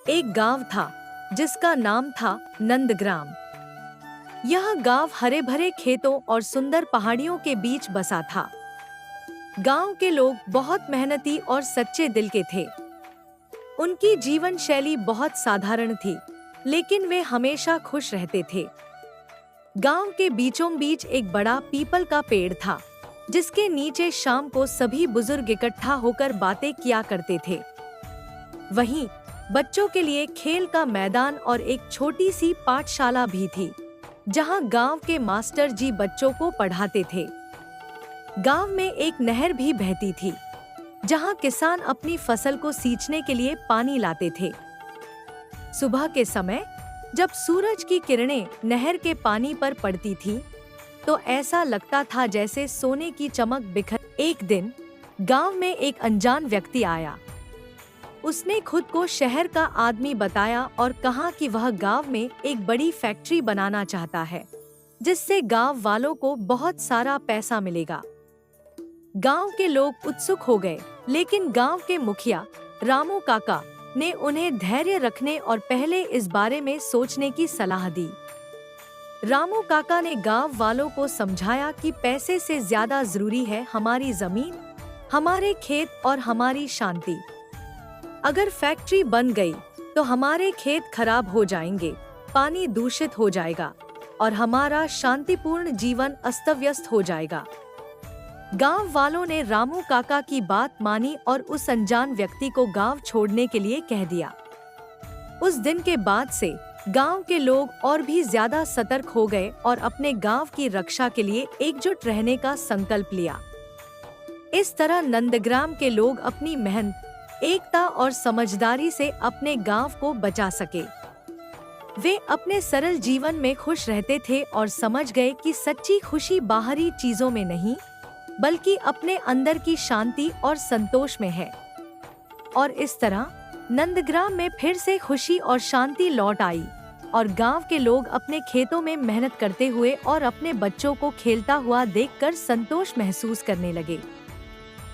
एक गांव था जिसका नाम था नंदग्राम। यह गांव हरे भरे खेतों और सुंदर पहाड़ियों के बीच बसा था। गांव के लोग बहुत मेहनती और सच्चे दिल के थे। उनकी जीवन शैली बहुत साधारण थी, लेकिन वे हमेशा खुश रहते थे। गांव के बीचों बीच एक बड़ा पीपल का पेड़ था, जिसके नीचे शाम को सभी बुजुर्ग इकट्ठा होकर बातें किया करते थे। वहीं बच्चों के लिए खेल का मैदान और एक छोटी सी पाठशाला भी थी, जहां गांव के मास्टर जी बच्चों को पढ़ाते थे। गांव में एक नहर भी बहती थी, जहां किसान अपनी फसल को सींचने के लिए पानी लाते थे। सुबह के समय जब सूरज की किरणें नहर के पानी पर पड़ती थी, तो ऐसा लगता था जैसे सोने की चमक बिखर। एक दिन गांव में एक अनजान व्यक्ति आया। उसने खुद को शहर का आदमी बताया और कहा कि वह गांव में एक बड़ी फैक्ट्री बनाना चाहता है, जिससे गांव वालों को बहुत सारा पैसा मिलेगा। गांव के लोग उत्सुक हो गए, लेकिन गांव के मुखिया रामू काका ने उन्हें धैर्य रखने और पहले इस बारे में सोचने की सलाह दी। रामू काका ने गांव वालों को समझाया कि पैसे से ज्यादा जरूरी है हमारी जमीन, हमारे खेत और हमारी शांति। अगर फैक्ट्री बन गई तो हमारे खेत खराब हो जाएंगे, पानी दूषित हो जाएगा और हमारा शांतिपूर्ण जीवन अस्त व्यस्त हो जाएगा। गांव वालों ने रामू काका की बात मानी और उस अनजान व्यक्ति को गांव छोड़ने के लिए कह दिया। उस दिन के बाद से गांव के लोग और भी ज्यादा सतर्क हो गए और अपने गांव की रक्षा के लिए एकजुट रहने का संकल्प लिया। इस तरह नंदग्राम के लोग अपनी मेहनत, एकता और समझदारी से अपने गांव को बचा सके। वे अपने सरल जीवन में खुश रहते थे और समझ गए कि सच्ची खुशी बाहरी चीजों में नहीं, बल्कि अपने अंदर की शांति और संतोष में है। और इस तरह नंदग्राम में फिर से खुशी और शांति लौट आई और गांव के लोग अपने खेतों में मेहनत करते हुए और अपने बच्चों को खेलता हुआ देखकर संतोष महसूस करने लगे।